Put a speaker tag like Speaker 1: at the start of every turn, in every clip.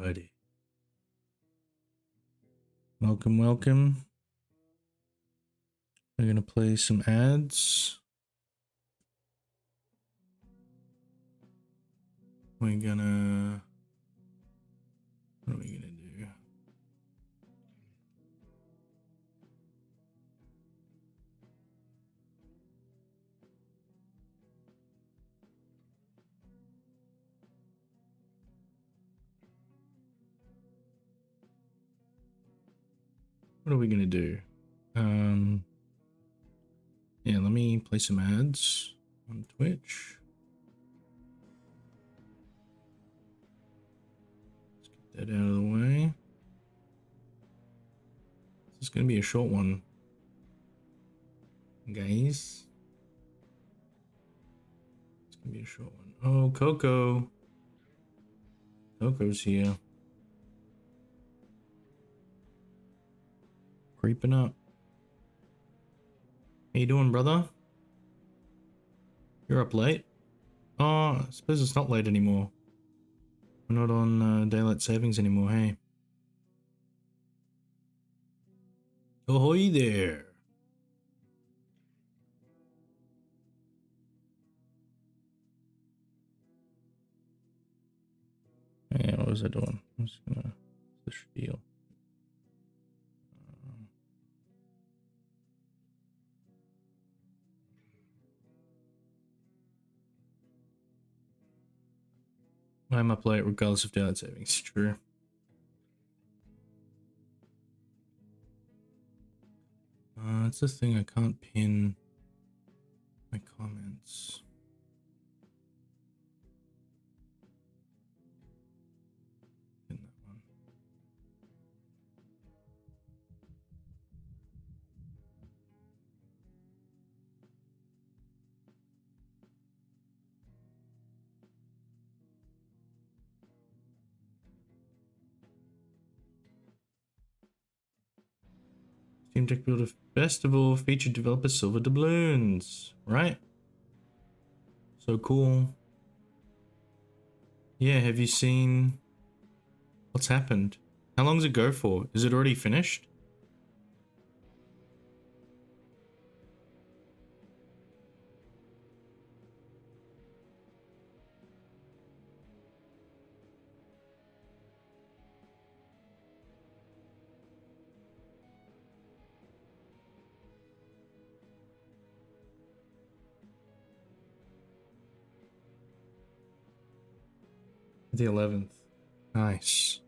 Speaker 1: Alrighty. Welcome, welcome. We're gonna play some ads. We're gonna... What are we gonna do? What are we gonna do? Yeah, let me play some ads on Twitch. Let's get that out of the way. This is gonna be a short one, guys. It's gonna be a short one. Oh, Coco. Coco's here. Creeping up. How you doing, brother? You're up late? Oh, I suppose it's not late anymore. We're not on daylight savings anymore, hey? Ahoy there! Yeah, what was I doing? I'm just gonna... the spiel. I'm up late regardless of daylight savings. True. It's the thing, I can't pin my comments. Pin that one. Steam Deck Builder Festival featured developer Silver Doubloons, right? So cool. Yeah, have you seen what's happened? How long does it go for? Is it already finished? The 11th. Nice.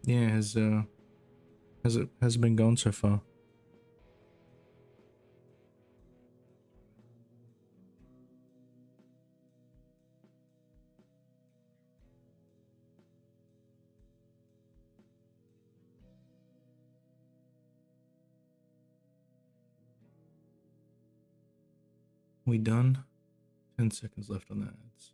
Speaker 1: Yeah, has it been going so far? We done? 10 seconds left on the ads.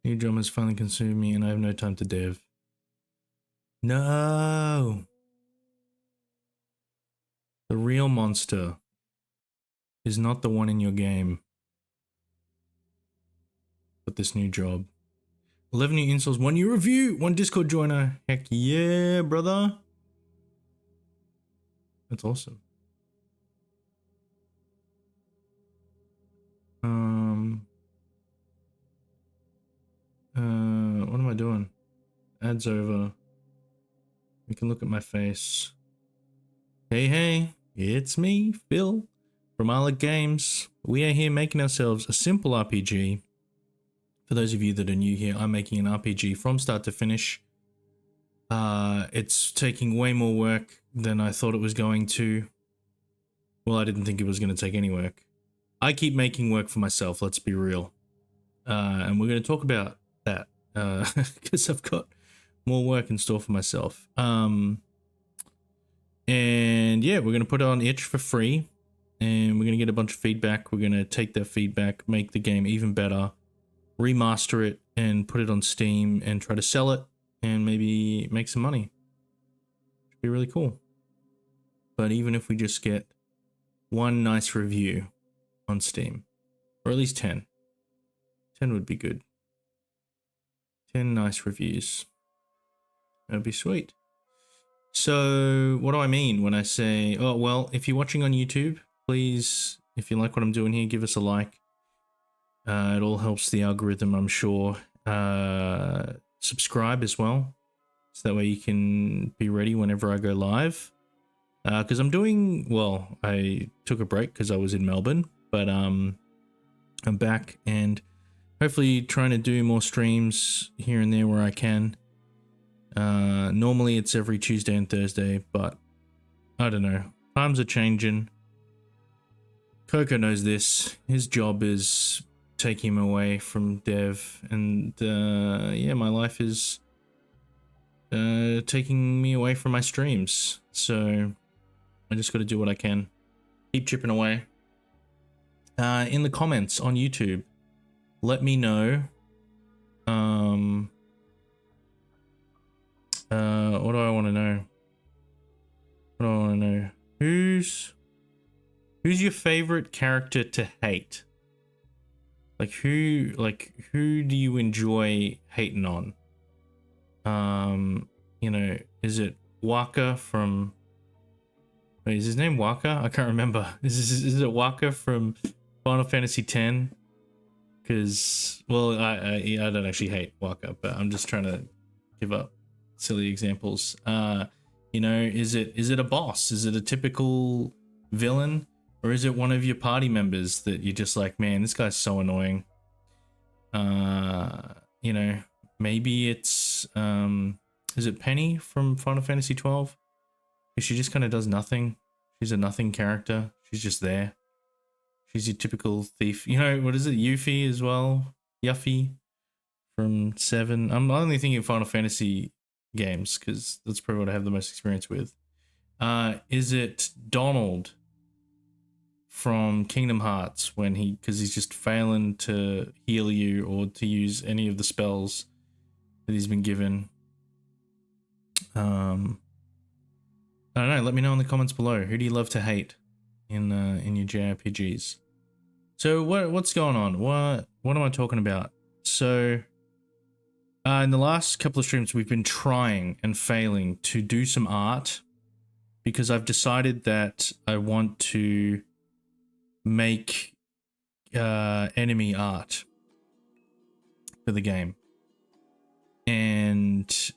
Speaker 1: New drum has finally consumed me and I have no time to dev. No! The real monster is not the one in your game, but this new job. 11 new installs, 1 new review, 1 Discord joiner. Heck yeah, brother. That's awesome. What am I doing? Ads over. We can look at my face. Hey, hey, it's me, Phil, from Alec Games. We are here making ourselves a simple RPG. For those of you that are new here, I'm making an RPG from start to finish. It's taking way more work than I thought it was going to. Well, I didn't think it was going to take any work. I keep making work for myself, let's be real. And we're going to talk about that because I've got more work in store for myself. And yeah, we're going to put it on itch for free. and we're going to get a bunch of feedback. We're going to take that feedback, make the game even better, remaster it, and put it on Steam and try to sell it and maybe make some money. Should be really cool. But even if we just get one nice review on Steam, or at least 10. 10 would be good. 10 nice reviews. That'd be sweet. So what do I mean when I say, oh, well, if you're watching on YouTube, please, if you like what I'm doing here, give us a like. It all helps the algorithm, I'm sure. Subscribe as well, so that way you can be ready whenever I go live. Because I'm doing, well, I took a break because I was in Melbourne, but I'm back and hopefully trying to do more streams here and there where I can. Normally it's every Tuesday and Thursday, but I don't know. Times are changing. Coco knows this. His job is taking him away from dev, and yeah, my life is taking me away from my streams. So I just got to do what I can. Keep chipping away. In the comments on YouTube, let me know. What do I want to know? What do I want to know? Who's your favorite character to hate? Like who do you enjoy hating on? You know, is it Waka from? Wait, is his name Waka? I can't remember. Is it Waka from Final Fantasy X? Because, well, I don't actually hate Waka, but I'm just trying to give up silly examples. You know, is it a boss? Is it a typical villain? Or is it one of your party members that you're just like, man, this guy's so annoying? You know, maybe it's, is it Penny from Final Fantasy 12? Because she just kind of does nothing. She's a nothing character. She's just there. She's your typical thief. You know, what is it? Yuffie as well? Yuffie from 7. I'm only thinking of Final Fantasy games because that's probably what I have the most experience with. Is it Donald from Kingdom Hearts because he's just failing to heal you or to use any of the spells that he's been given? I don't know. Let me know in the comments below. Who do you love to hate in your JRPGs? So what's going on? What am I talking about? So in the last couple of streams, we've been trying and failing to do some art because I've decided that I want to make enemy art for the game. And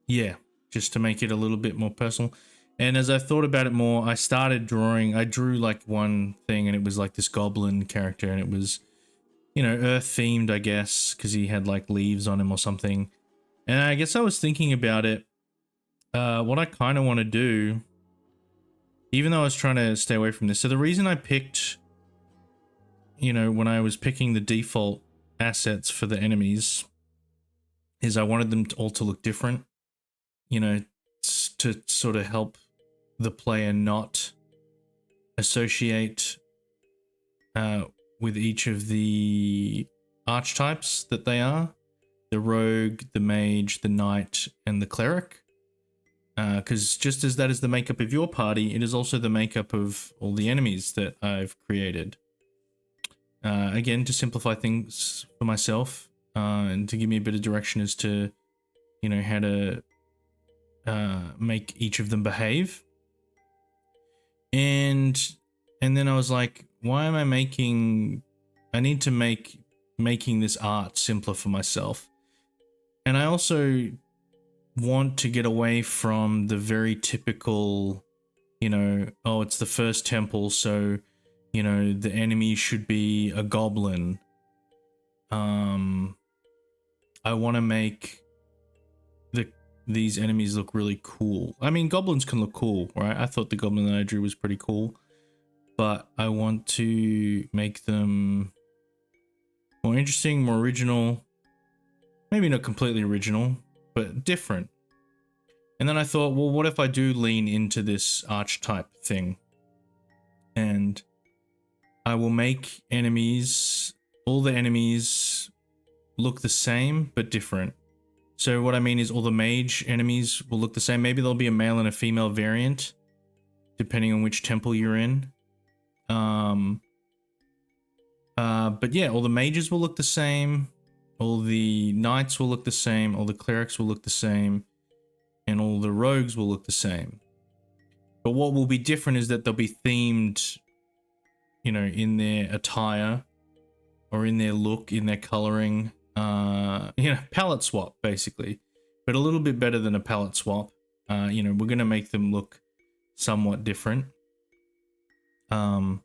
Speaker 1: yeah, just to make it a little bit more personal. And as I thought about it more, I started drawing. I drew like one thing and it was like this goblin character and it was, you know, earth themed, I guess, because he had like leaves on him or something. And I guess I was thinking about it. What I kind of want to do, even though I was trying to stay away from this. So the reason I picked, you know, when I was picking the default assets for the enemies is I wanted them all to look different, you know, to sort of help the player not associate with each of the archetypes that they are. The rogue, the mage, the knight, and the cleric. Because just as that is the makeup of your party, it is also the makeup of all the enemies that I've created. Again, to simplify things for myself, and to give me a bit of direction as to, you know, how to make each of them behave. And then I was like, why am I I need to making this art simpler for myself. And I also want to get away from the very typical, you know, oh, it's the first temple, so, you know, the enemy should be a goblin. I want to make these enemies look really cool. I mean, goblins can look cool, right? I thought the goblin that I drew was pretty cool, but I want to make them more interesting, more original. Maybe not completely original, but different. And then I thought, well, what if I do lean into this archetype thing? and I will make enemies, all the enemies look the same but different. So what I mean is all the mage enemies will look the same. Maybe there'll be a male and a female variant depending on which temple you're in. But yeah, all the mages will look the same, all the knights will look the same, all the clerics will look the same, and all the rogues will look the same. But what will be different is that they'll be themed, you know, in their attire or in their look, in their coloring. You know, palette swap basically, but a little bit better than a palette swap. You know, we're gonna make them look somewhat different. But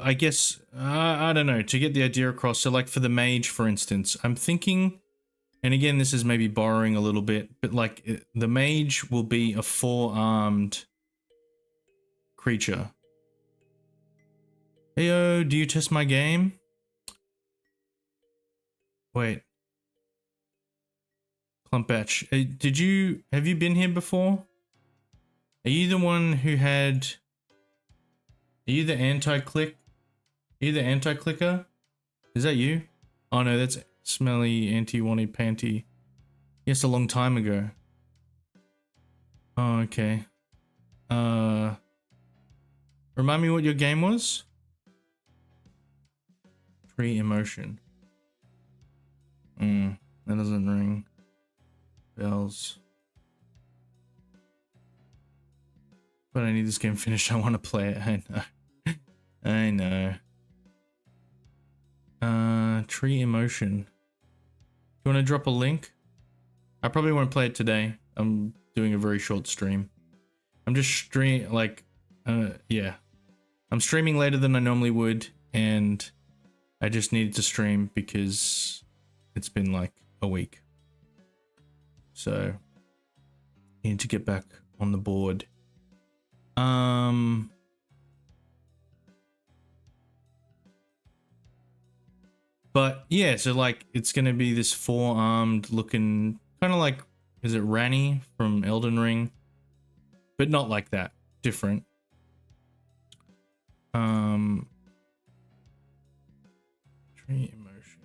Speaker 1: I guess I don't know, to get the idea across. So like for the mage, for instance, I'm thinking, and again, this is maybe borrowing a little bit, but like the mage will be a 4-armed creature. Heyo, do you test my game? Wait. Clumpbatch, have you been here before? Are you the one who had, are you the anti-click? Are you the anti-clicker? Is that you? Oh no, that's smelly anti-wanty panty. Yes, a long time ago. Oh, okay. Remind me what your game was? Free emotion. That doesn't ring bells. But I need this game finished. I want to play it. I know. I know. Tree emotion. Do you want to drop a link? I probably won't play it today. I'm doing a very short stream. I'm just yeah. I'm streaming later than I normally would, and I just needed to stream because it's been like a week. So, I need to get back on the board. But yeah, so like it's gonna be this 4-armed looking, kind of like, is it Rani from Elden Ring? But not like that, different. Tree emotion.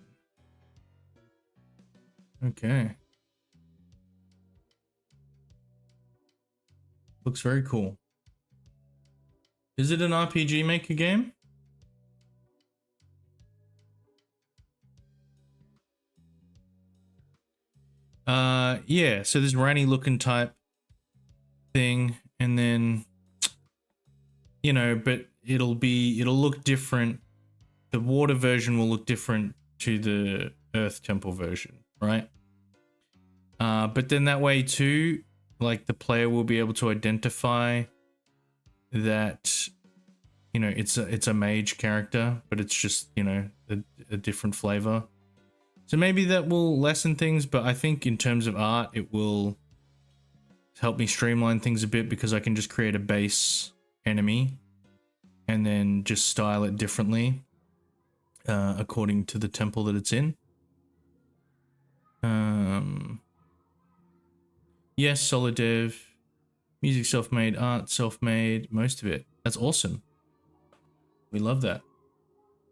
Speaker 1: Okay. Looks very cool. Is it an RPG Maker game? Yeah, so this Rani looking type thing, and then, you know, but it'll look different. The water version will look different to the Earth Temple version, right? But then that way too, like the player will be able to identify that, you know, it's a mage character, but it's just, you know, a different flavor. So maybe that will lessen things, but I think in terms of art, it will help me streamline things a bit because I can just create a base enemy and then just style it differently according to the temple that it's in. Yes, solid dev, music self-made, art self-made, most of it. That's awesome. We love that.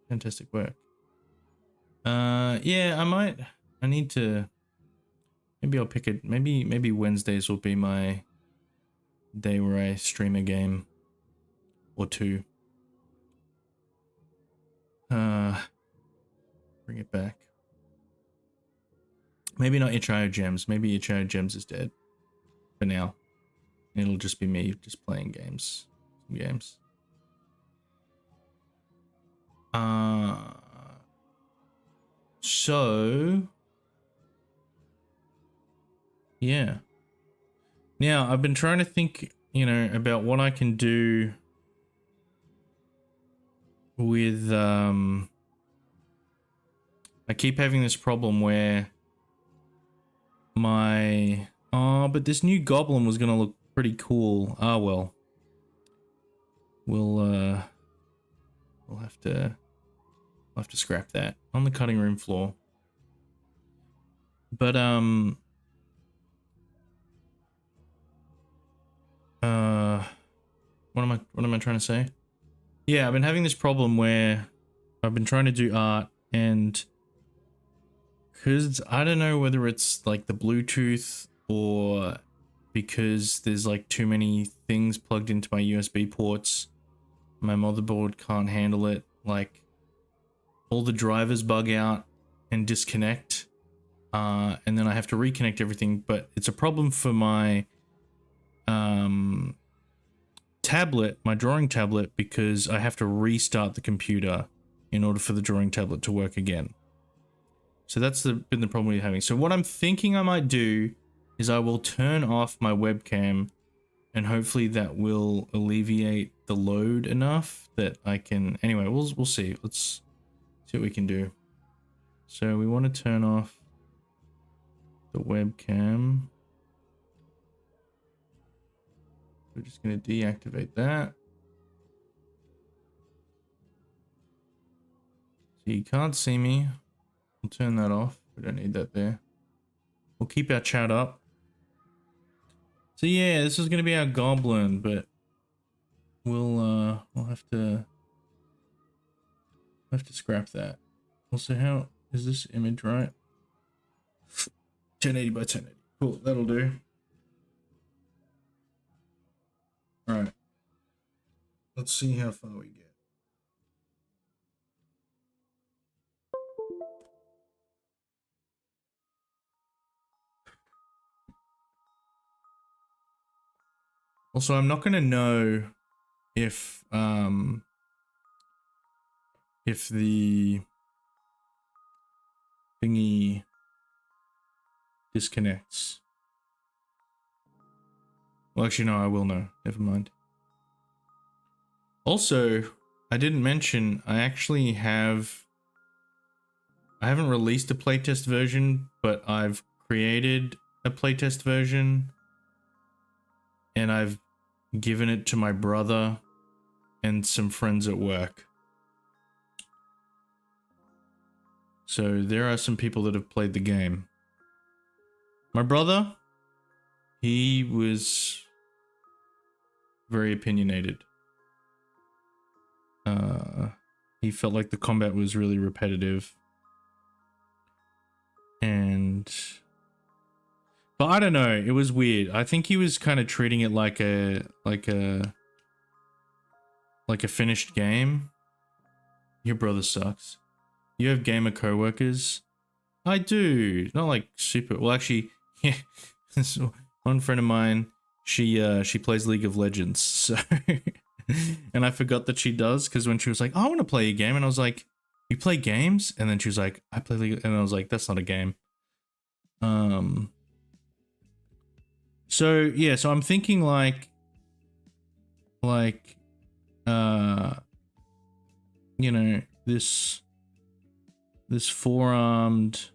Speaker 1: Fantastic work. Yeah, I need to, maybe I'll pick it. Maybe Wednesdays will be my day where I stream a game or two. Bring it back. Maybe not Itch.io Gems. Maybe Itch.io Gems is dead for now. It'll just be me just playing games. So yeah. Now I've been trying to think, you know, about what I can do with I keep having this problem where but this new goblin was gonna look pretty cool. Well. We'll have to scrap that on the cutting room floor. But what am I trying to say? Yeah, I've been having this problem where I've been trying to do art, and because I don't know whether it's like the Bluetooth or because there's like too many things plugged into my USB ports, my motherboard can't handle it. Like all the drivers bug out and disconnect, and then I have to reconnect everything. But it's a problem for my tablet, my drawing tablet, because I have to restart the computer in order for the drawing tablet to work again. So that's been the problem we're having. So what I'm thinking I might do is I will turn off my webcam, and hopefully that will alleviate the load enough that I can... Anyway, we'll see. Let's see what we can do. So we want to turn off the webcam. We're just going to deactivate that. So you can't see me. We'll turn that off. We don't need that there. We'll keep our chat up. So yeah, this is going to be our goblin, but we'll have to scrap that. Also, how is this image right? 1080 by 1080. Cool, that'll do. All right. Let's see how far we get. Also, I'm not going to know if the thingy disconnects. Well, actually, no, I will know. Never mind. Also, I didn't mention, I haven't released a playtest version, but I've created a playtest version, and I've given it to my brother and some friends at work. So there are some people that have played the game. My brother, he was very opinionated. He felt like the combat was really repetitive. But I don't know, it was weird. I think he was kind of treating it like a finished game. Your brother sucks. You have gamer coworkers? I do. Not like super. Well, actually, yeah. One friend of mine, she plays League of Legends. So, and I forgot that she does, because when she was like, oh, I want to play a game, and I was like, you play games? And then she was like, I play League, and I was like, that's not a game. So yeah, so I'm thinking you know, this four-armed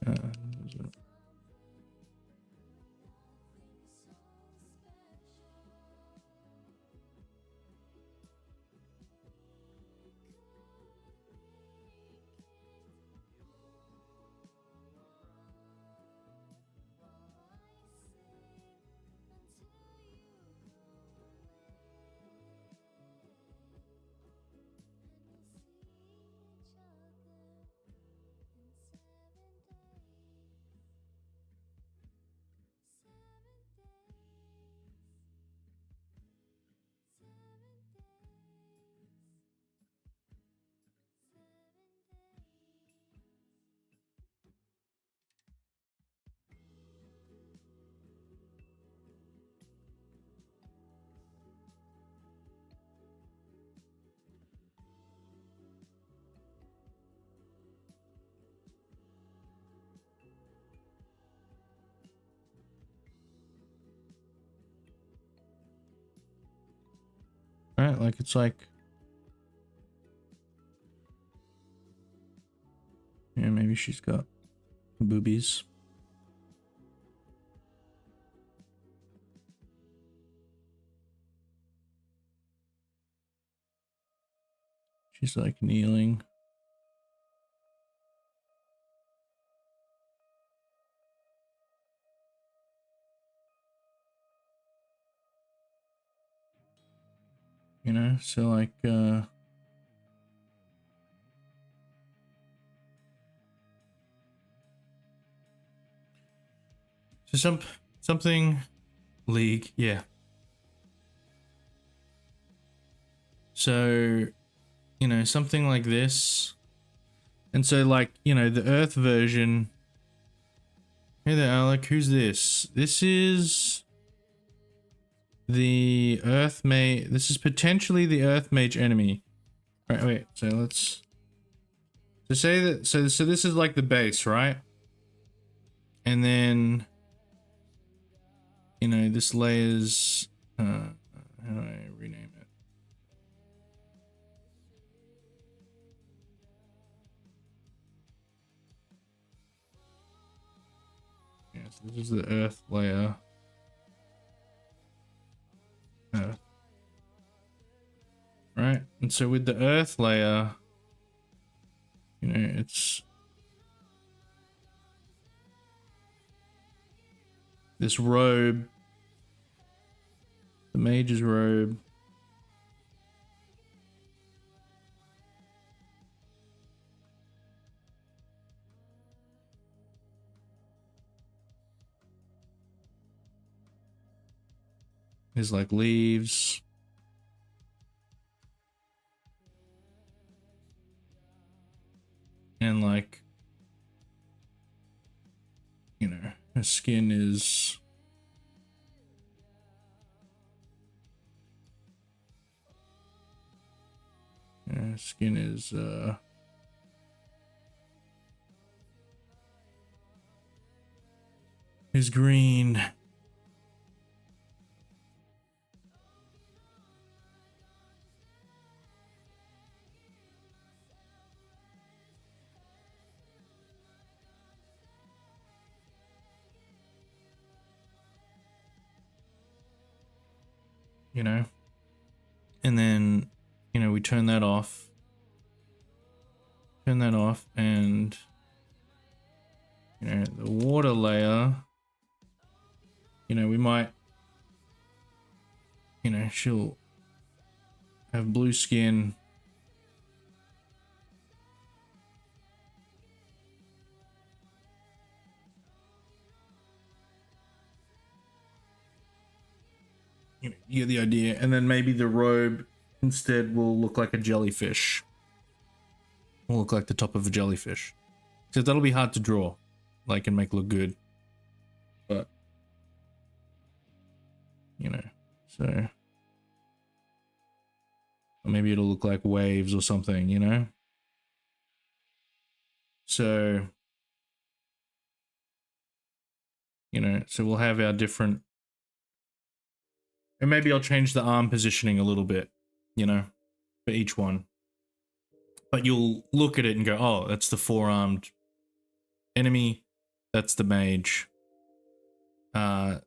Speaker 1: uh, right? Like it's like, yeah, maybe she's got boobies. She's like kneeling. You know, so like, so something league, yeah. So, you know, something like this. And so like, you know, the Earth version. Hey there, Alec, who's this? This is the Earth Mage. This is potentially the Earth Mage enemy. Right, wait, so let's say that, so this is like the base, right? And then, you know, this layer's, how do I rename it? Yeah, so this is the Earth layer. Earth. Right, and so with the Earth layer, you know, it's this robe, the mage's robe. There's like leaves. And like, you know, her skin is, yeah, skin is green. You know, and then, you know, we turn that off, and, you know, the water layer, you know, we might, you know, she'll have blue skin. You know, you get the idea. And then maybe the robe instead will look like a jellyfish. Will look like the top of a jellyfish. So that'll be hard to draw, like, and make look good. But, you know, so, or maybe it'll look like waves or something, you know? So, you know, so we'll have our different, and maybe I'll change the arm positioning a little bit, you know, for each one. But you'll look at it and go, oh, that's the four-armed enemy. That's the mage. You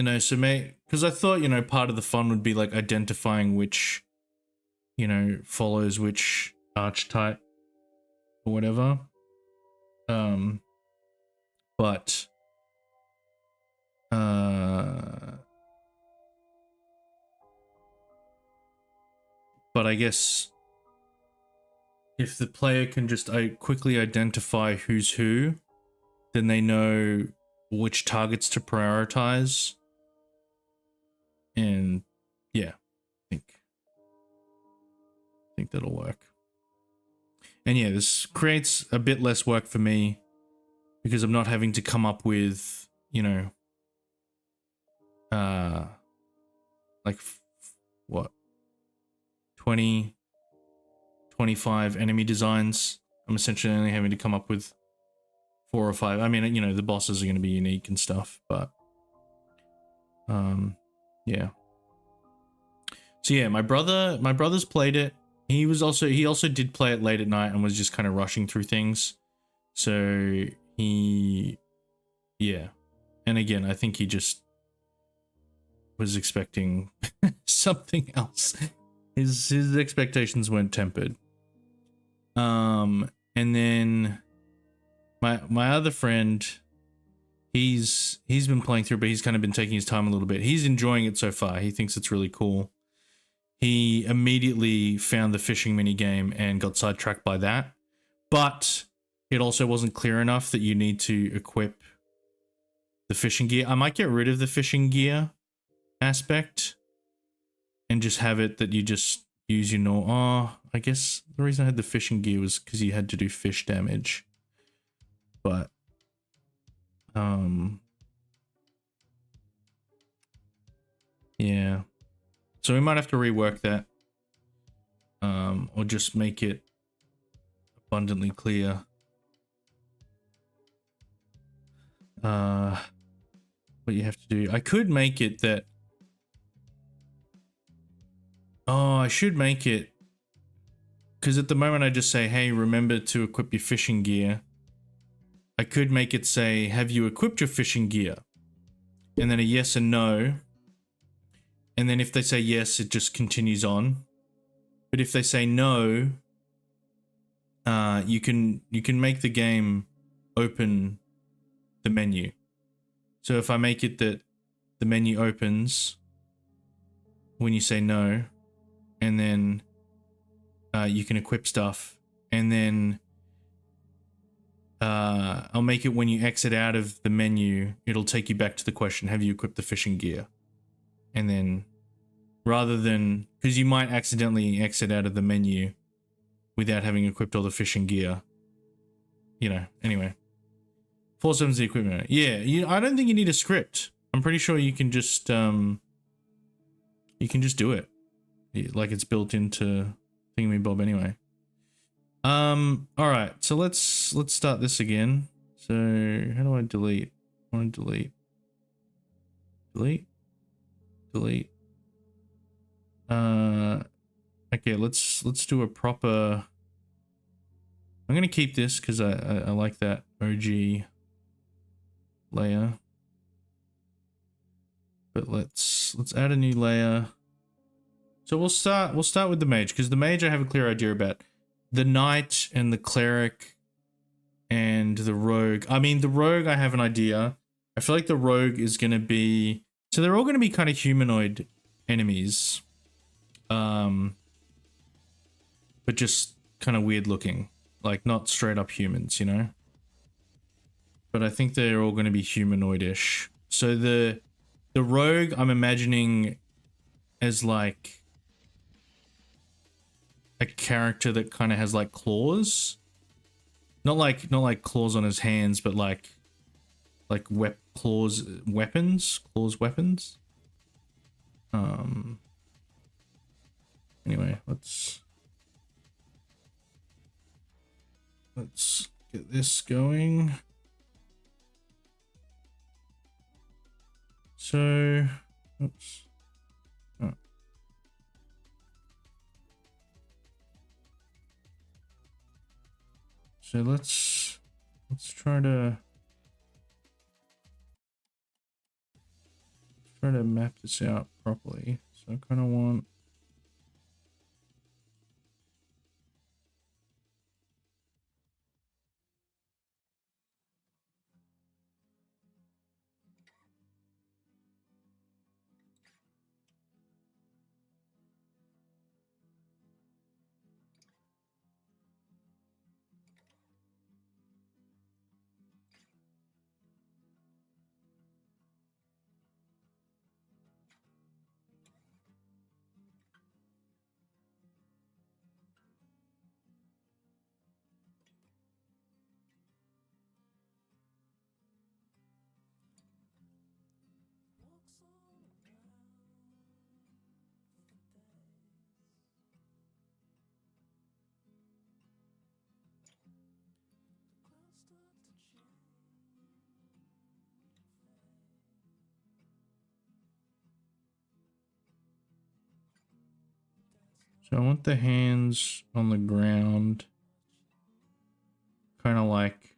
Speaker 1: know, so because I thought, you know, part of the fun would be like identifying which, you know, follows which archetype or whatever. But I guess if the player can just quickly identify who's who, then they know which targets to prioritize. And yeah, I think that'll work. And yeah, this creates a bit less work for me because I'm not having to come up with, you know, like what, 20, 25 enemy designs. I'm essentially only having to come up with 4 or 5. I mean, you know, the bosses are going to be unique and stuff, but yeah. So yeah, my brother's played it. He also did play it late at night and was just kind of rushing through things. So yeah. And again, I think he just was expecting something else. His expectations weren't tempered. And then my other friend, he's been playing through, but he's kind of been taking his time a little bit. He's enjoying it so far. He thinks it's really cool. He immediately found the fishing mini game and got sidetracked by that. But it also wasn't clear enough that you need to equip the fishing gear. I might get rid of the fishing gear aspect and just have it that you just use your normal. Oh, I guess the reason I had the fishing gear was because you had to do fish damage. But yeah. So we might have to rework that. Or just make it abundantly clear. What you have to do. I could make it that. Oh, I should make it. Because at the moment I just say, hey, remember to equip your fishing gear. I could make it say, have you equipped your fishing gear? And then a yes and no. And then if they say yes, it just continues on. But if they say no, you can make the game open the menu. So if I make it that the menu opens when you say no, and then you can equip stuff, and then I'll make it when you exit out of the menu, it'll take you back to the question, have you equipped the fishing gear? And then rather than, because you might accidentally exit out of the menu without having equipped all the fishing gear. You know, anyway. 4/7's the equipment. Yeah, I don't think you need a script. I'm pretty sure you can just do it. Like it's built into Thingamabob anyway. Alright, so let's start this again. So how do I delete? I want to delete. Delete. Okay, let's do a proper. I'm gonna keep this because I like that OG layer. But let's add a new layer. So we'll start with the mage, because the mage I have a clear idea about. The knight and the cleric and the rogue. I mean, the rogue I have an idea. I feel like the rogue is gonna be, so they're all gonna be kind of humanoid enemies. But just kind of weird looking. Like not straight up humans, you know? But I think they're all gonna be humanoid-ish. So the rogue I'm imagining as like a character that kind of has like claws, not like claws on his hands, but like claws weapons. Anyway, let's get this going. So, oops. Oh. So let's try to map this out properly. So I kind of want. So I want the hands on the ground, kind of like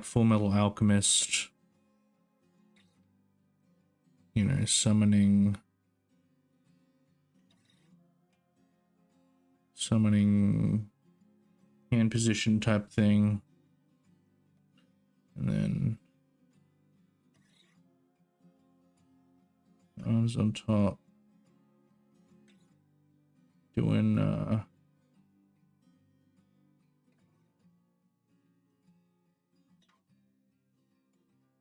Speaker 1: Full Metal Alchemist, you know, summoning hand position type thing, and then arms on top, doing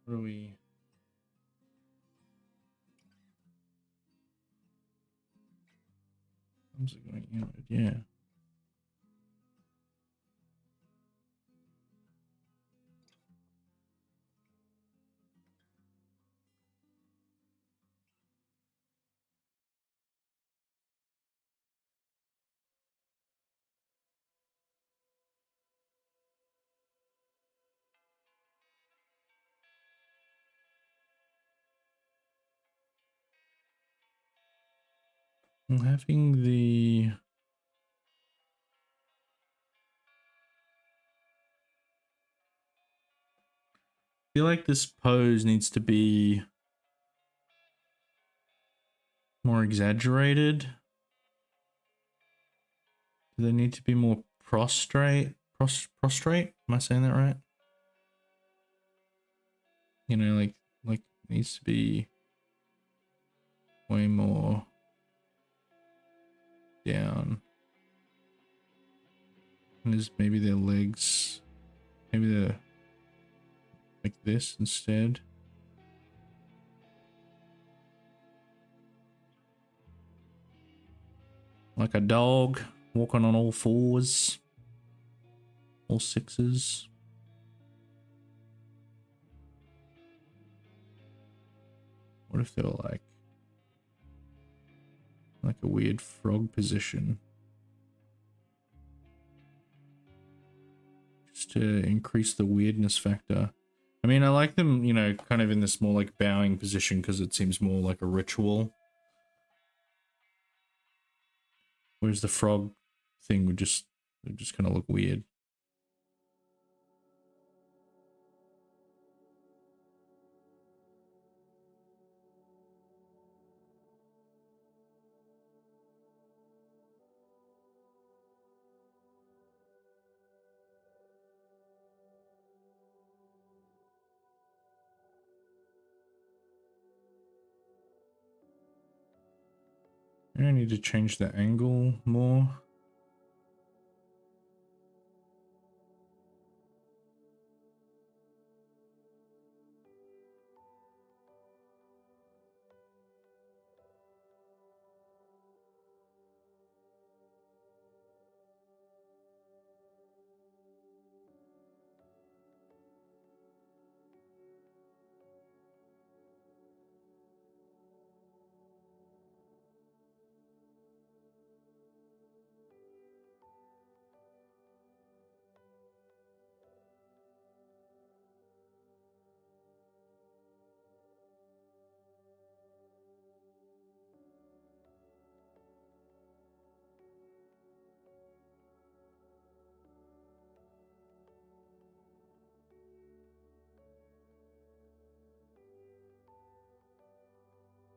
Speaker 1: what are we? Arms are going inward, yeah. I'm having the I feel like this pose needs to be more exaggerated. Do they need to be more prostrate? Prostrate? Am I saying that right? You know, like needs to be way more down. And is maybe their legs, maybe they're like this instead. Like a dog walking on all fours, all sixes. What if they were like a weird frog position? Just to increase the weirdness factor. I mean, I like them, you know, kind of in this more like bowing position because it seems more like a ritual. Whereas the frog thing would just kind of look weird. I need to change the angle more.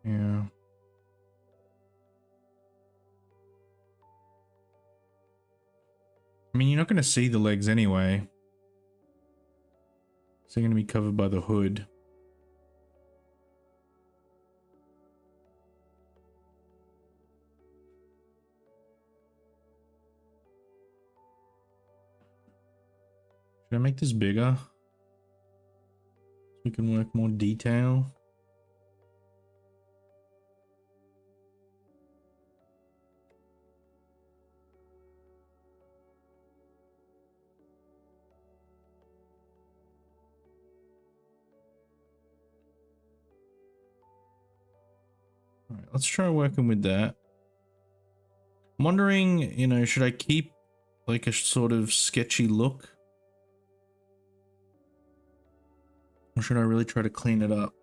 Speaker 1: Yeah. I mean, you're not going to see the legs anyway. So they're going to be covered by the hood. Should I make this bigger? So we can work more detail. All right, let's try working with that. I'm wondering, you know, should I keep like a sort of sketchy look? Or should I really try to clean it up?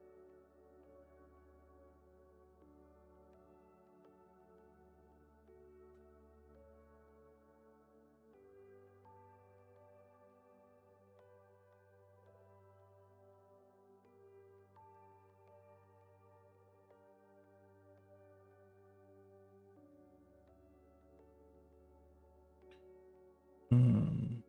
Speaker 1: Hmm.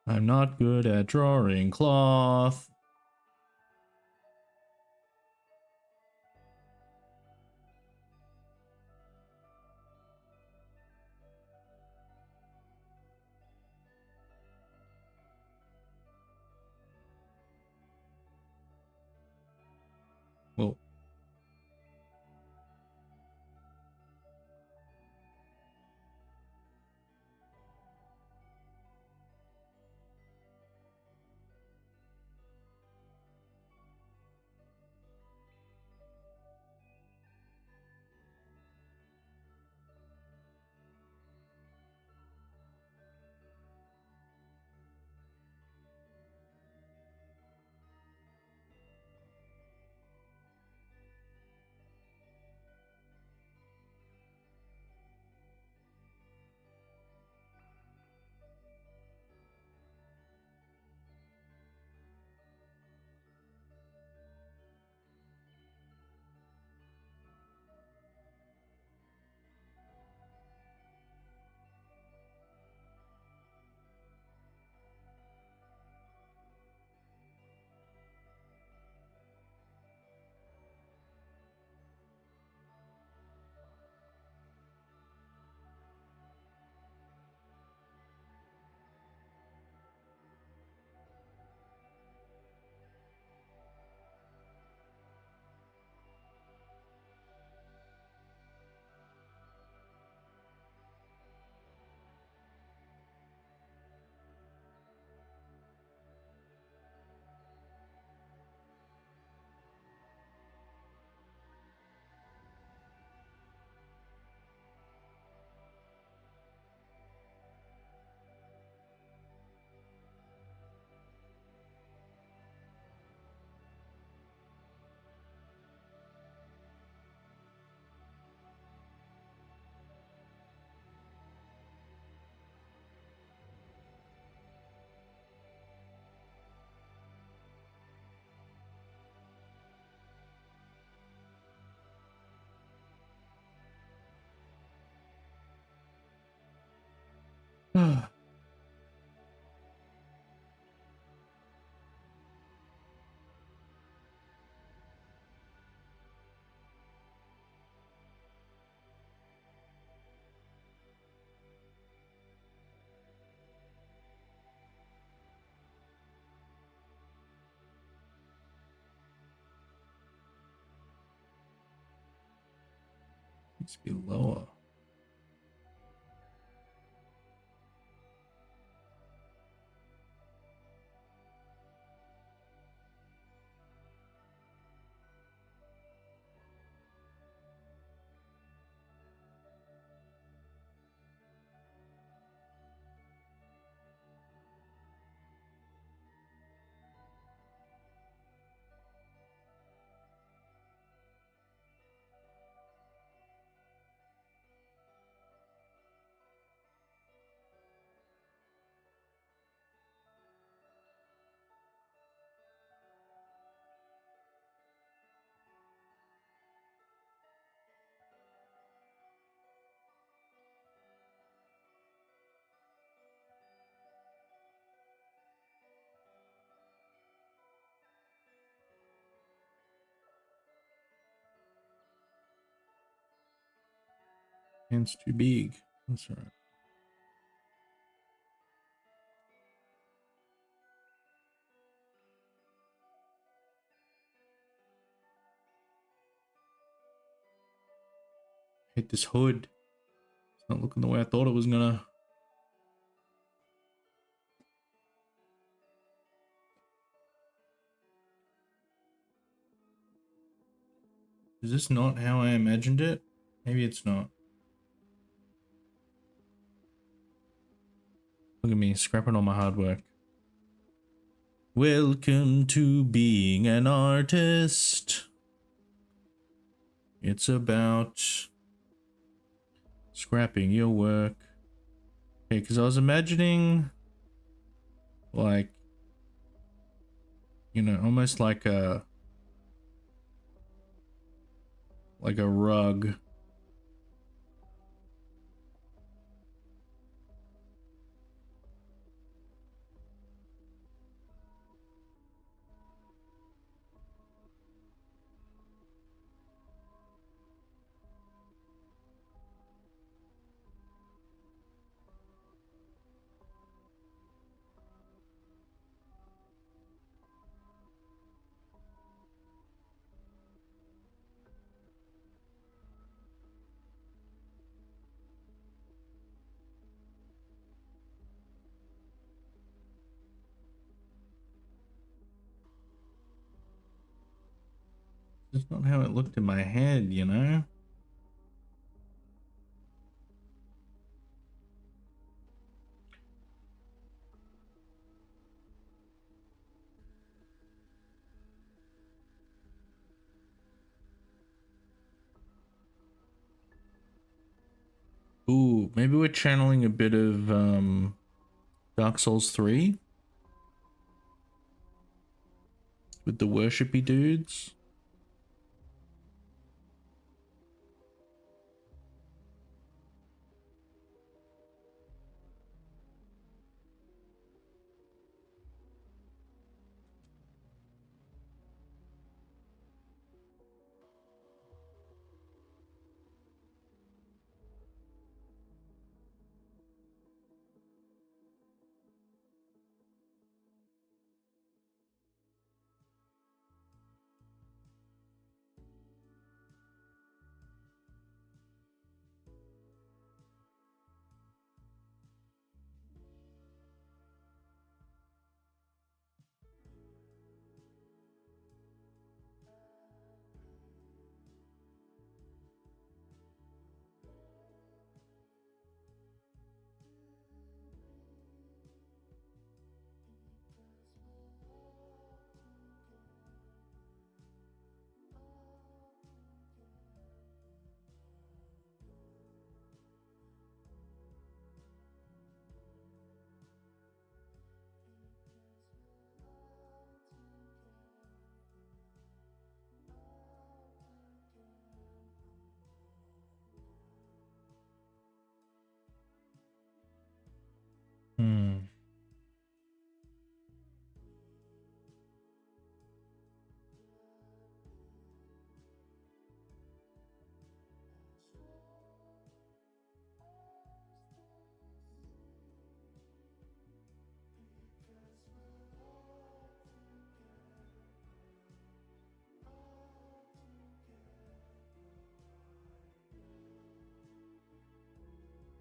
Speaker 1: I'm not good at drawing cloth. Well, Needs to be lower. Hand's too big. That's all right. Hit this hood. It's not looking the way I thought it was gonna. Is this not how I imagined it? Maybe it's not. Look at me scrapping all my hard work. Welcome to being an artist. It's about scrapping your work. Okay, because I was imagining like, you know, almost like a rug. That's not how it looked in my head, you know? Ooh, maybe we're channeling a bit of Dark Souls 3 with the worshipy dudes.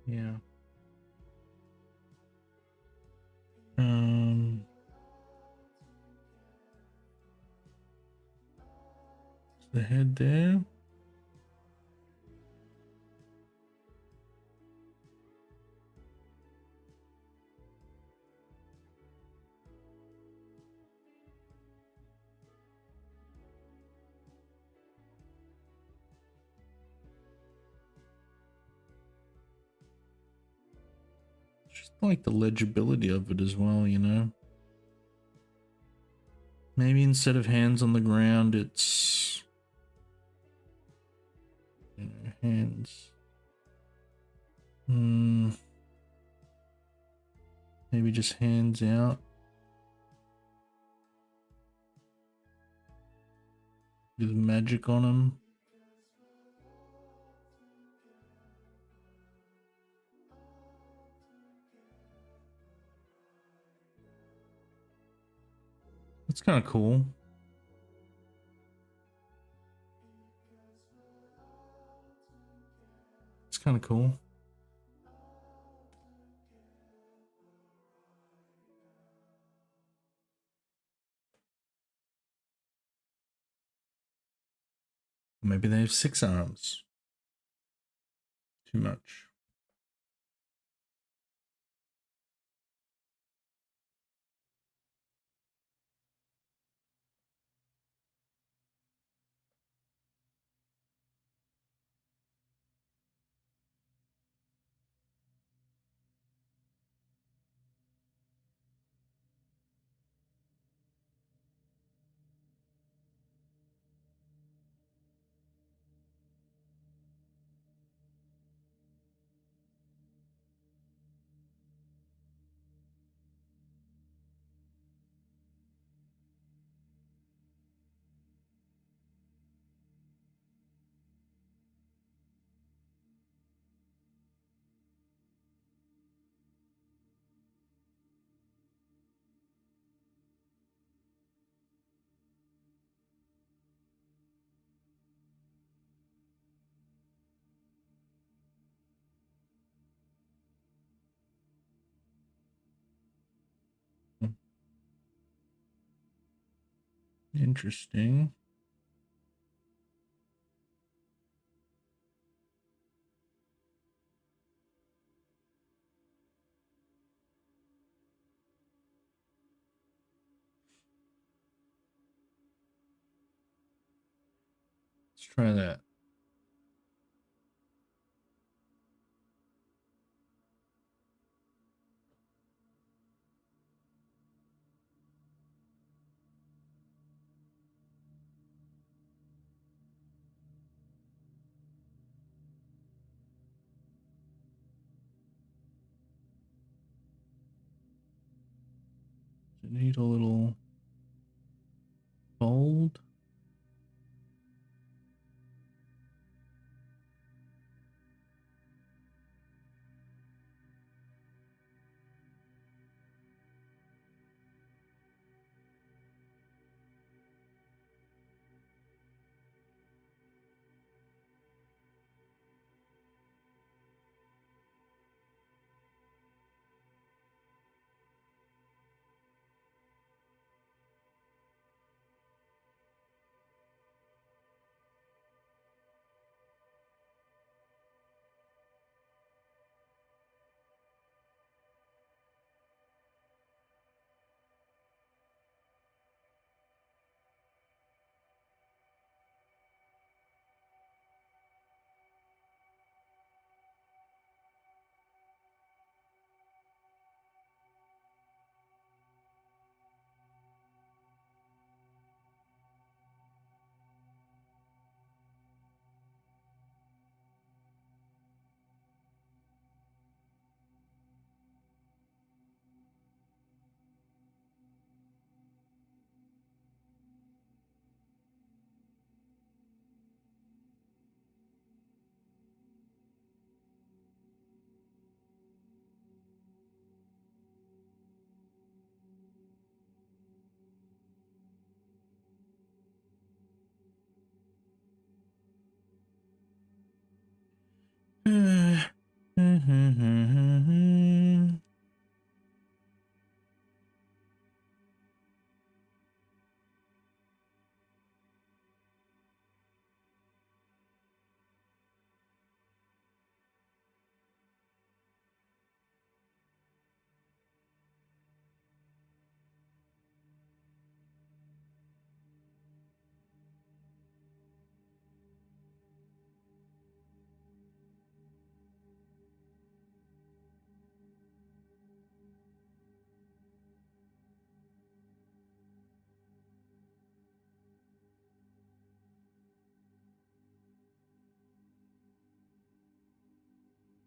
Speaker 1: Yeah. The head there. Just like the legibility of it as well, you know. Maybe instead of hands on the ground, it's hands. Maybe just hands out. With magic on them. That's kind of cool. It's kind of cool. Maybe they have 6 arms. Too much. Interesting. Let's try that. Does it need a little fold?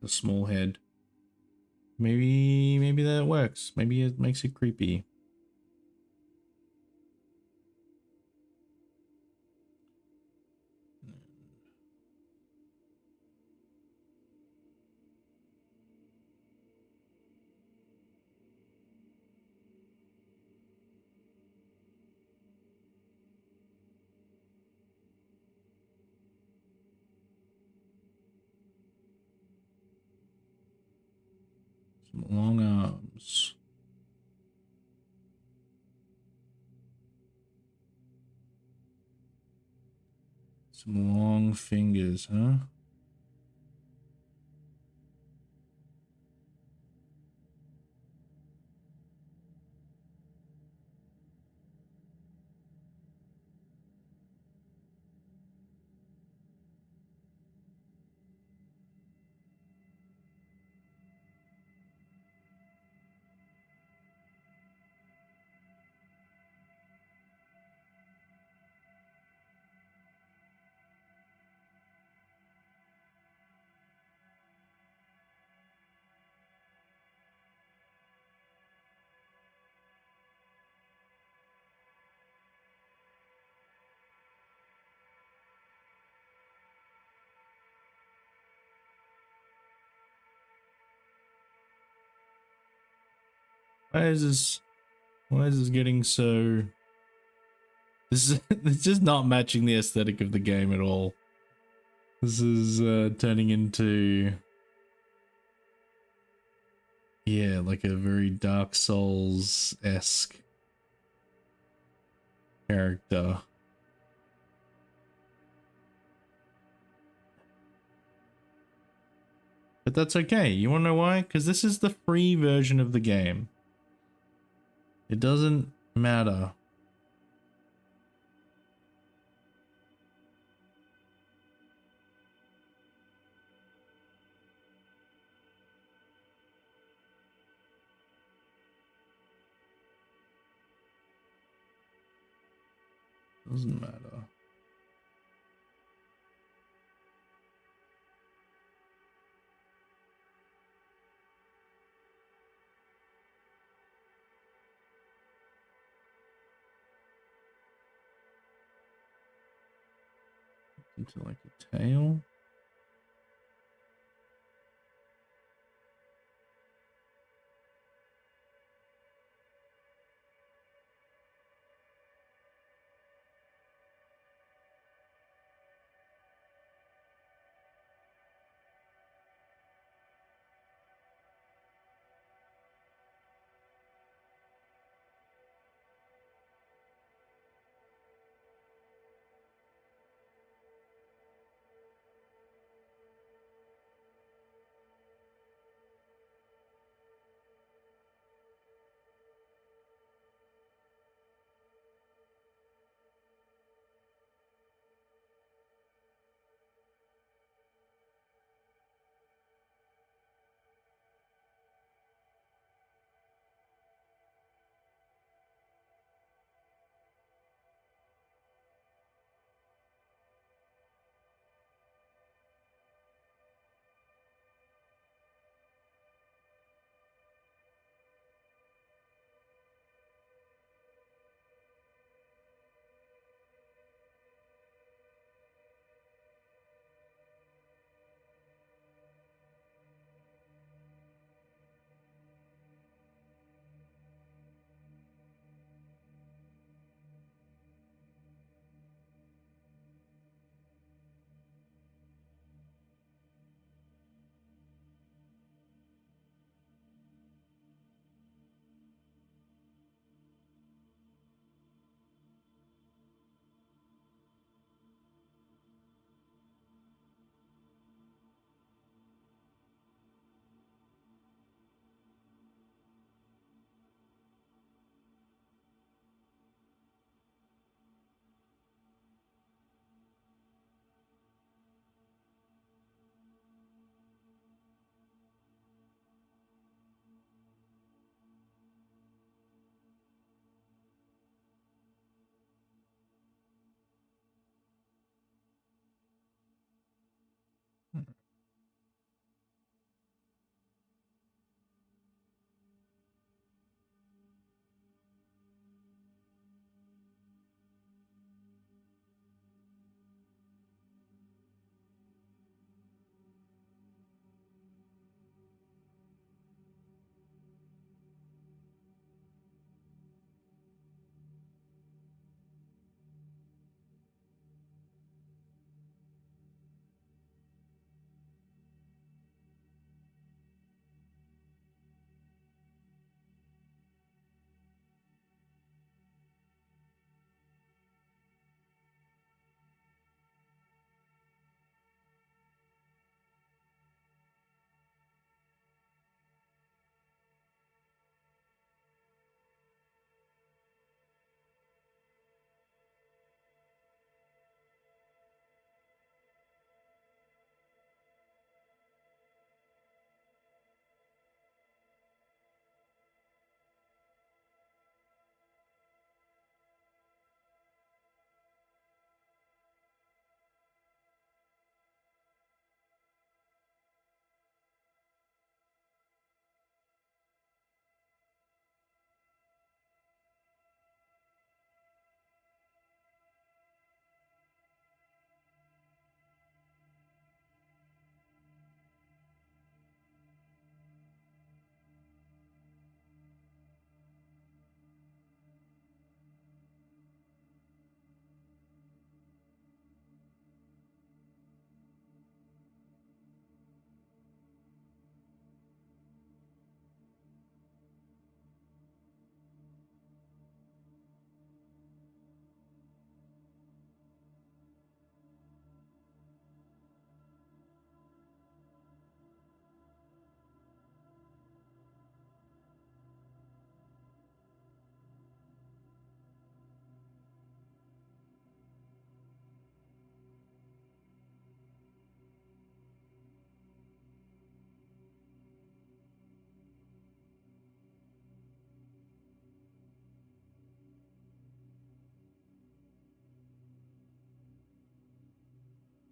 Speaker 1: The small head. Maybe that works. Maybe it makes it creepy. Some long arms. Some long fingers, huh? Why is this getting so... This is it's just not matching the aesthetic of the game at all. This is turning into, yeah, like a very Dark Souls-esque character. But that's okay. You wanna know why? Because this is the free version of the game. It doesn't matter. Doesn't matter. Into like a tail.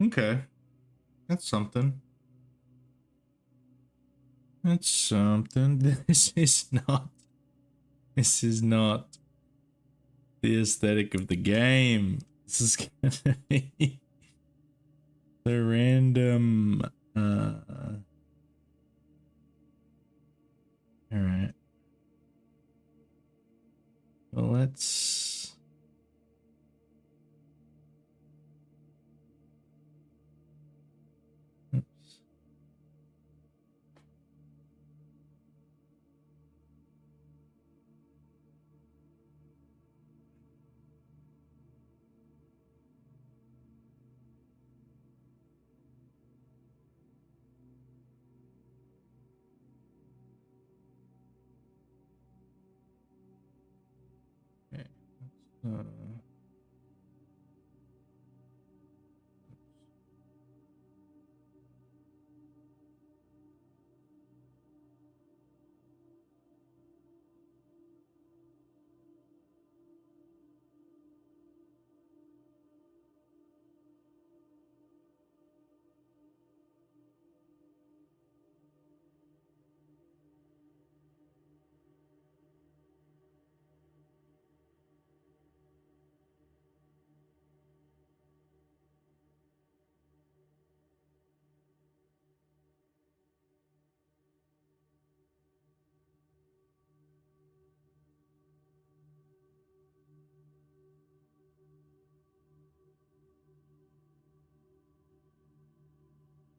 Speaker 1: Okay. That's something. That's something. This is not. This is not the aesthetic of the game. This is gonna be the random. All right. Well, let's. Oops. Okay. Let's,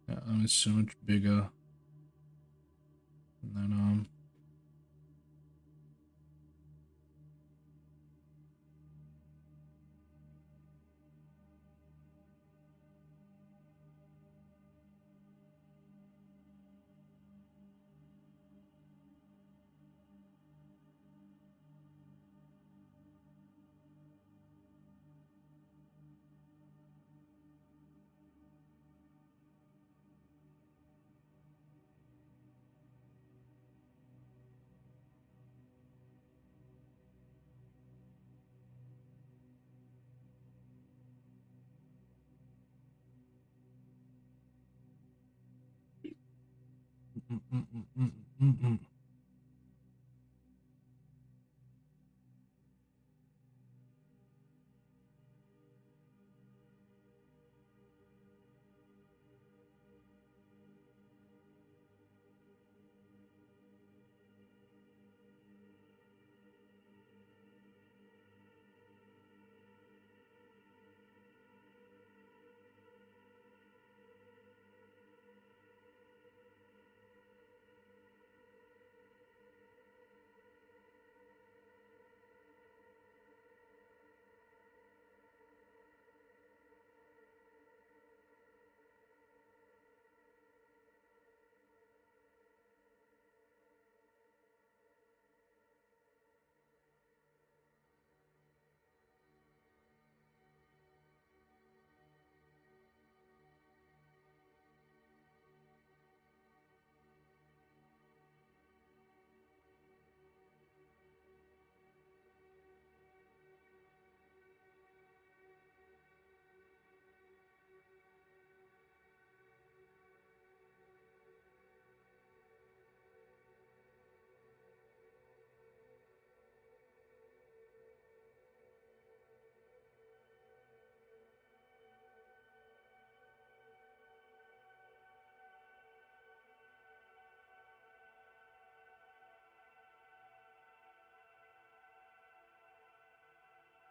Speaker 1: that one is so much bigger. And then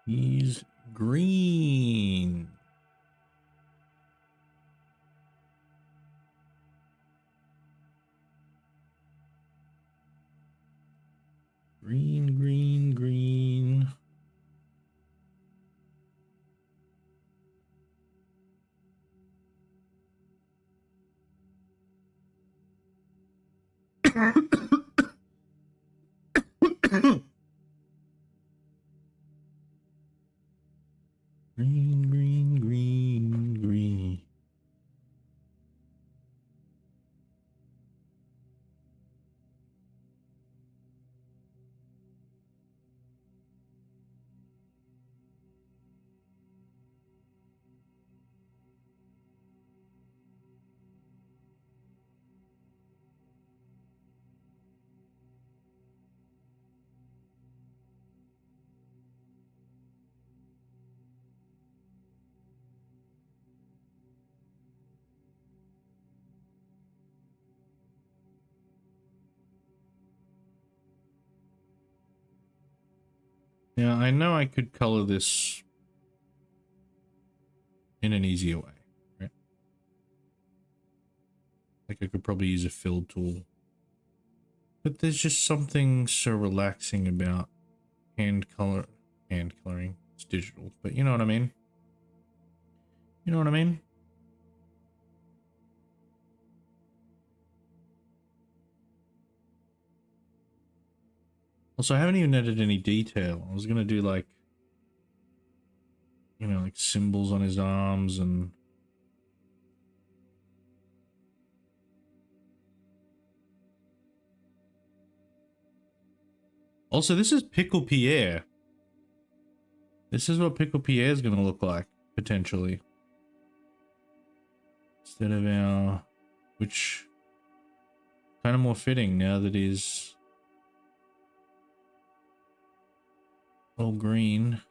Speaker 1: he's green. Green, green, green. Green, green, green, green. Now, I know I could color this in an easier way, right? Like I could probably use a fill tool. But there's just something so relaxing about hand coloring. It's digital, but you know what I mean? You know what I mean? Also, I haven't even added any detail. I was gonna do like, you know, like symbols on his arms and... Also, this is Pickle Pierre. This is what Pickle Pierre is gonna look like, potentially. Instead of our... Which... Kind of more fitting now that he's... all green.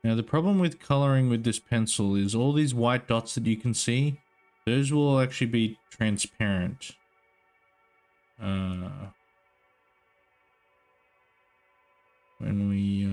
Speaker 1: Now the problem with coloring with this pencil is all these white dots that you can see, those will actually be transparent. When we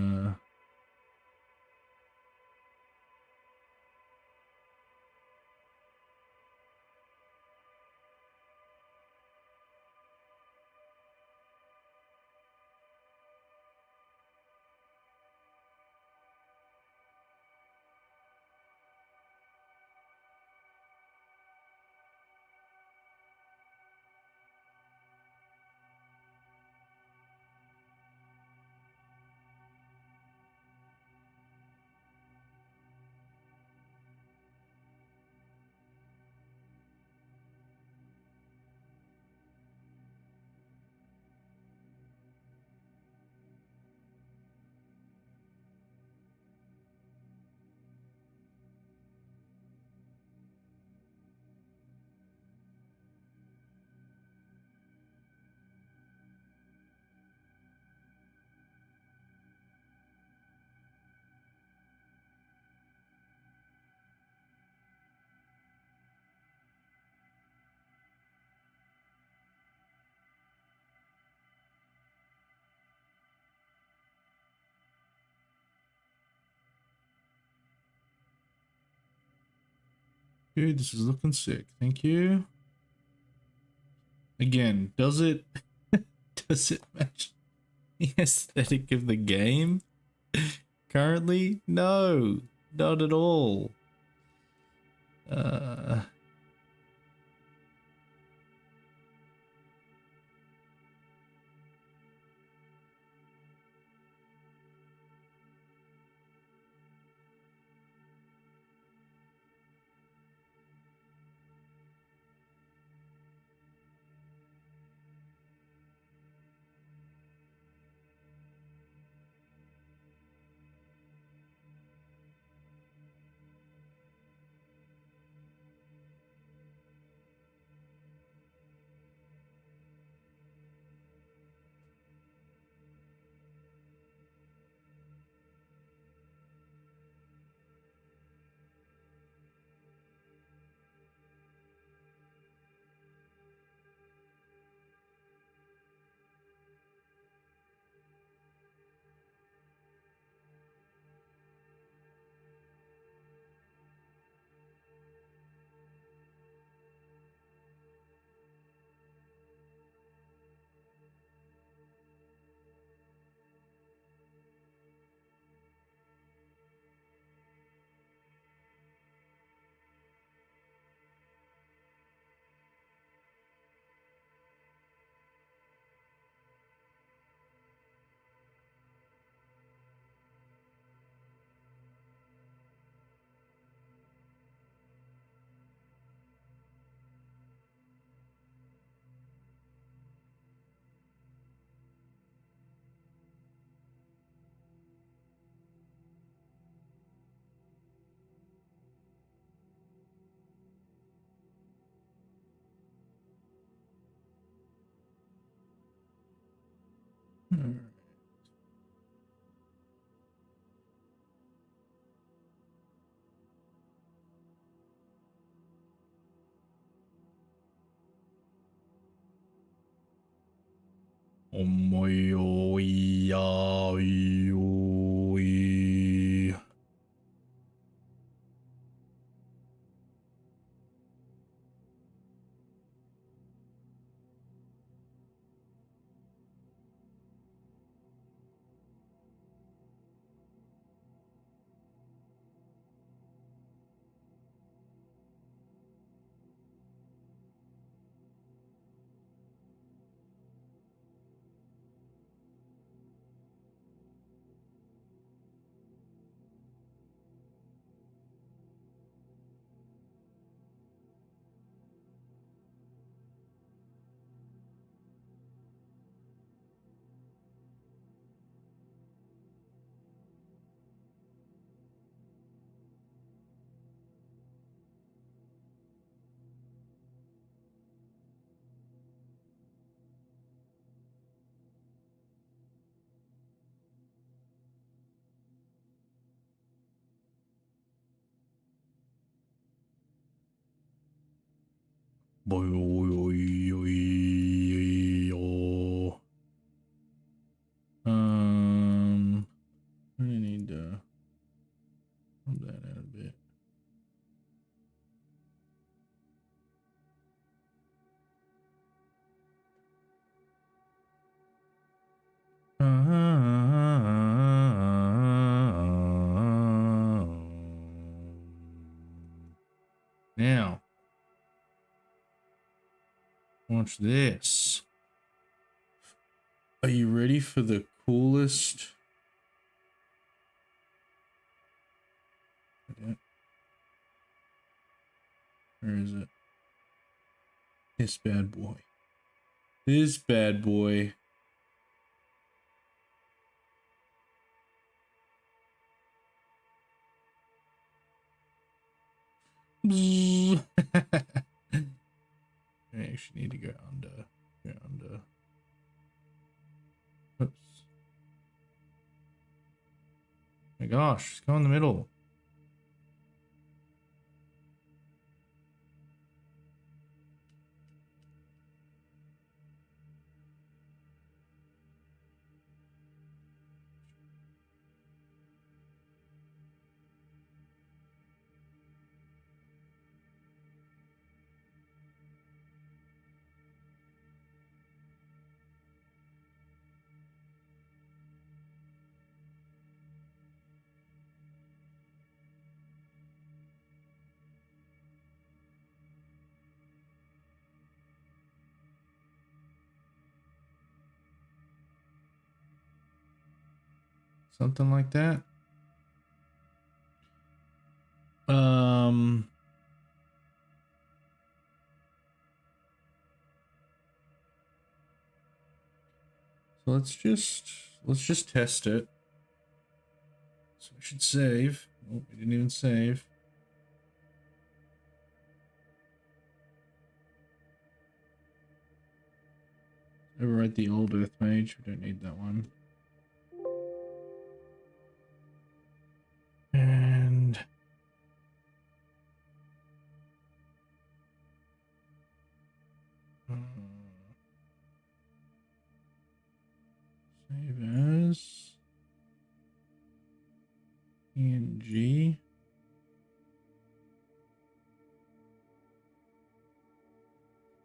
Speaker 1: dude, this is looking sick. Thank you. Again, does it does it match the aesthetic of the game? Currently? No, not at all. Hmm. I need to pump that out a bit. Now, watch this. Are you ready for the coolest? Where is it? This bad boy. This bad boy. I actually need to go under. Go under. Oops. My gosh, just go in the middle. Something like that. So let's just test it. So we should save. Oh, we didn't even save. Overwrite the old Earth Mage. We don't need that one. And save as PNG.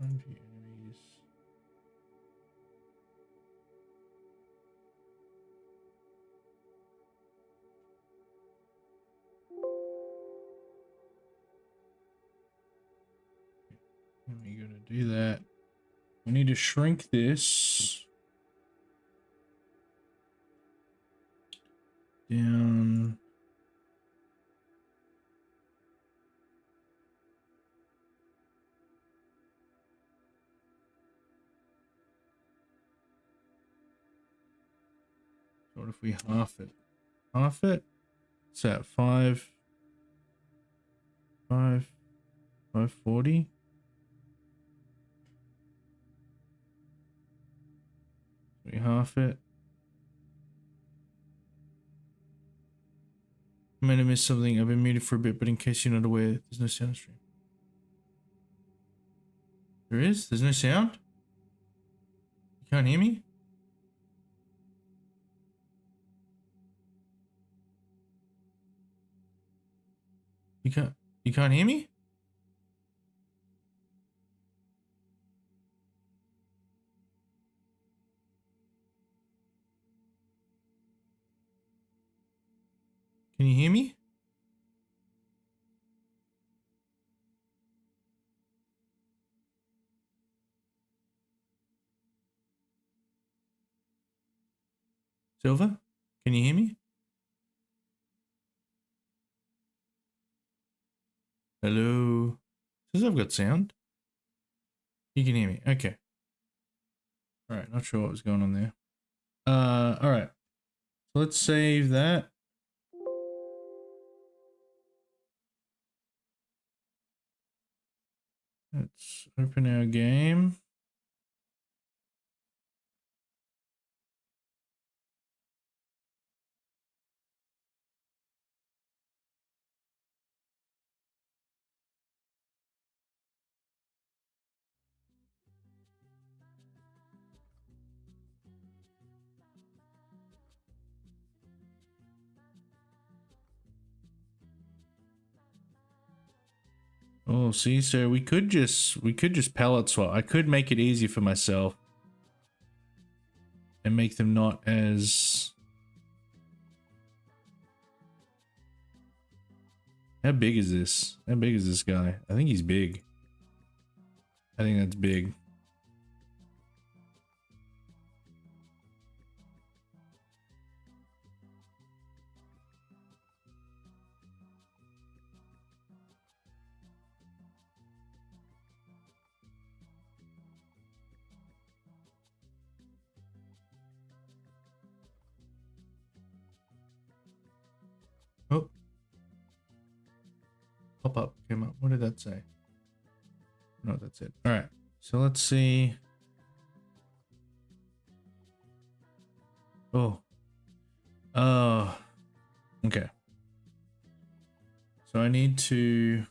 Speaker 1: Unview enemies. We're gonna do that. We need to shrink this down. So what if we half it? Half it? It's at 540. We half it. I might have missed something. I've been muted for a bit, but in case you're not aware, there's no sound stream. There is? There's no sound? You can't hear me? You can't hear me? Can you hear me? Silver? Can you hear me? Hello? Says I've got sound. You can hear me. Okay. Alright, not sure what was going on there. Alright. So let's save that. Let's open our game. Oh, see, so we could just palette swap. I could make it easy for myself and make them not as... How big is this? How big is this guy? I think he's big. I think that's big. Oh. Pop up came up. What did that say? No, that's it. All right. So let's see. Oh. Okay. So I need to...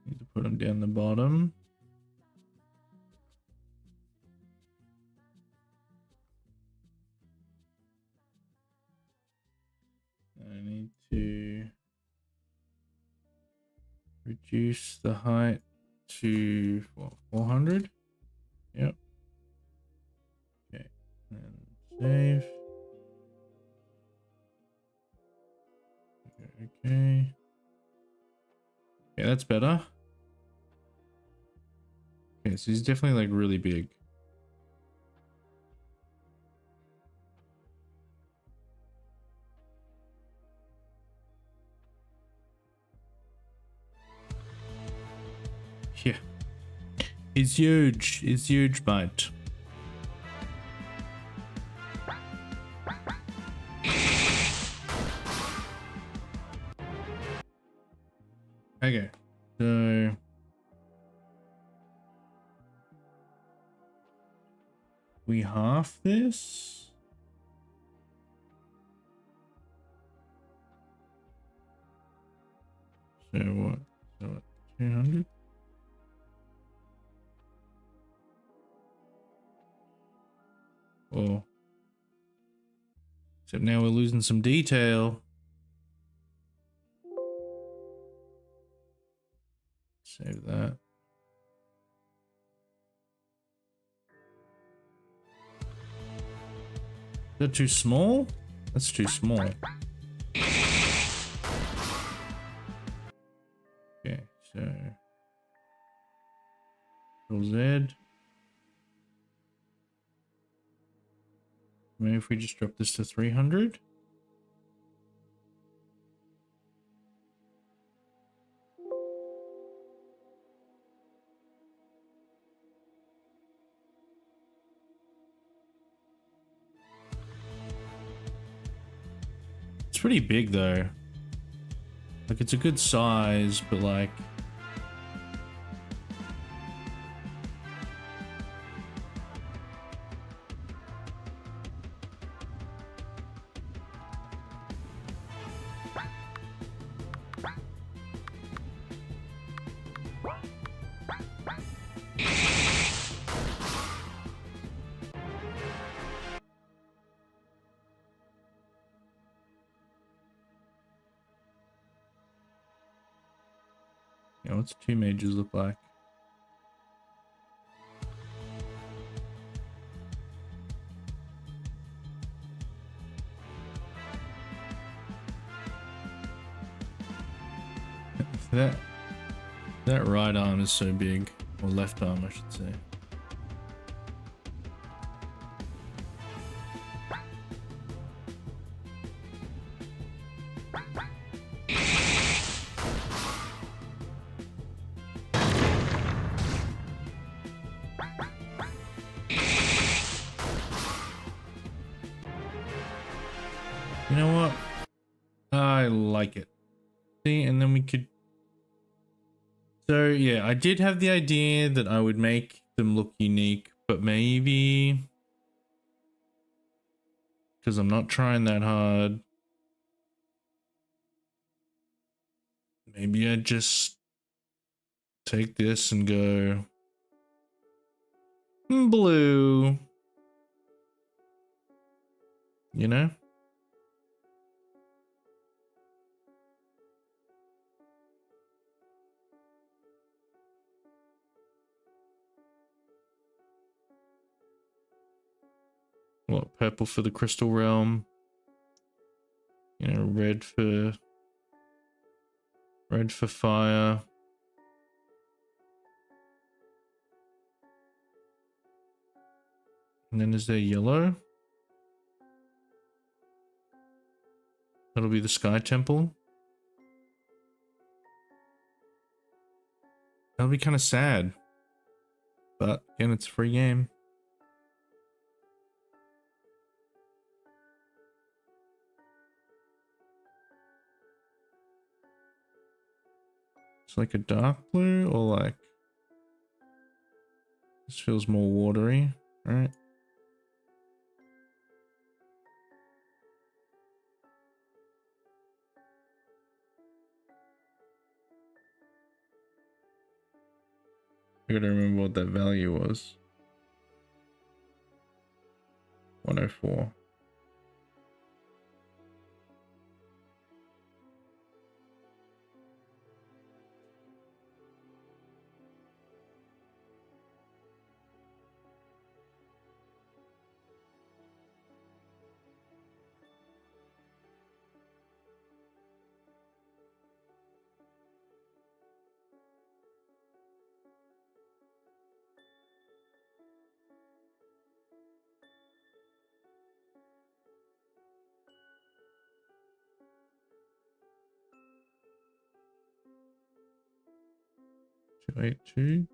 Speaker 1: Need to put them down the bottom. I need to reduce the height to what, 400? Yep. Okay. And save. Okay. Yeah, that's better. Okay, so he's definitely like really big. Yeah. It's huge. It's huge, mate. Okay. So we half this. So what? So what? 200? Oh. Except now we're losing some detail. Save that. Is that too small? That's too small. Okay, so Control Z. Maybe if we just drop this to 300. It's pretty big though. Like it's a good size, but like Now, what's two mages look like? That right arm is so big, or left arm I should say. You know what? I like it. See, and then we could... So yeah, I did have the idea that I would make them look unique, but maybe... because I'm not trying that hard. Maybe I just take this and go blue. You know? What, purple for the crystal realm? You know, red for fire. And then is there yellow? That'll be the sky temple. That'll be kind of sad. But again, it's a free game. It's like a dark blue, or like... this feels more watery, right? I gotta remember what that value was. 104. $282.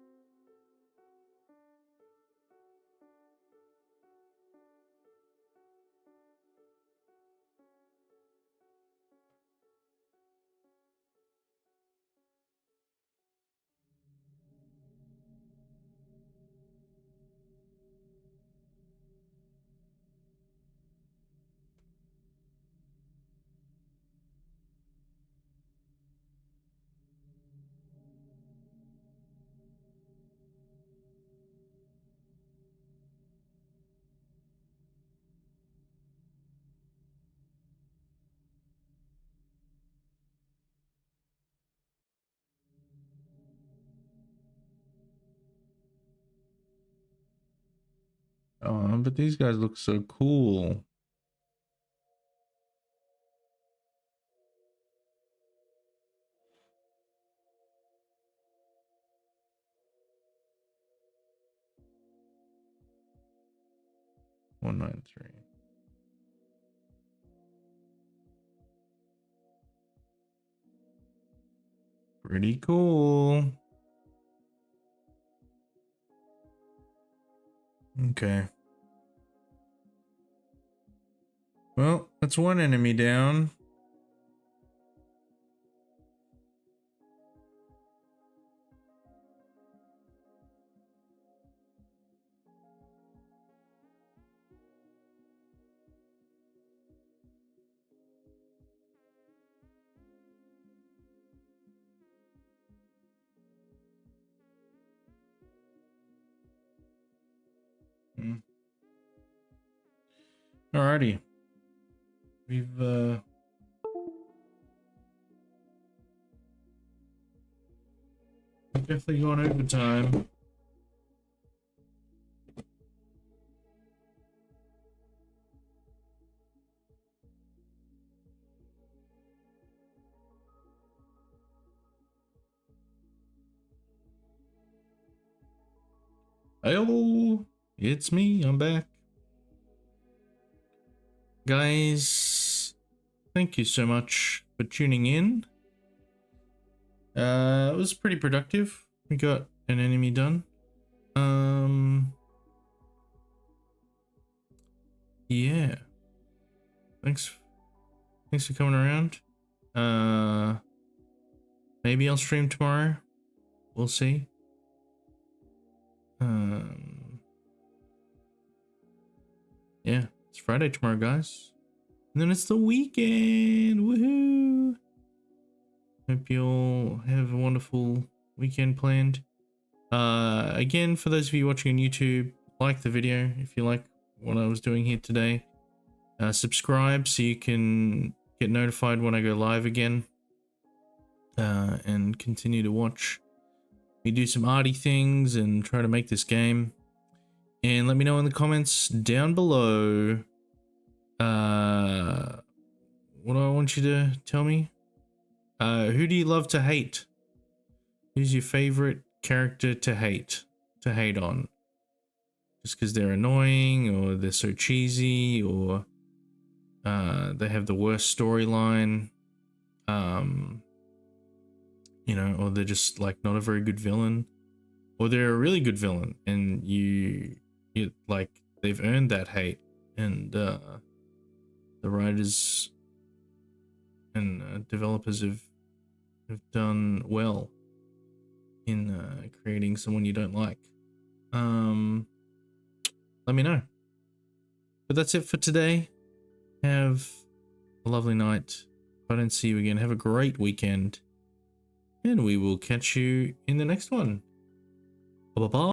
Speaker 1: Oh, but these guys look so cool. $193. Pretty cool. Okay. Well, that's one enemy down. Alrighty. We've definitely going overtime. Hello, it's me. I'm back, guys. Thank you so much for tuning in. It was pretty productive. We got an enemy done. Yeah. Thanks for coming around. Maybe I'll stream tomorrow. We'll see. Yeah, it's Friday tomorrow, guys. And then it's the weekend. Woohoo! Hope you all have a wonderful weekend planned. Again, for those of you watching on YouTube, like the video if you like what I was doing here today. Subscribe so you can get notified when I go live again. And continue to watch me do some arty things and try to make this game. And let me know in the comments down below what do I want you to tell me. Who do you love to hate? Who's your favorite character to hate on? Just because they're annoying, or they're so cheesy, or they have the worst storyline, you know, or they're just like not a very good villain, or they're a really good villain and you like they've earned that hate, and the writers and developers have done well in creating someone you don't like. Let me know. But that's it for today. Have a lovely night. If I don't see you again, have a great weekend, and we will catch you in the next one. Bye bye.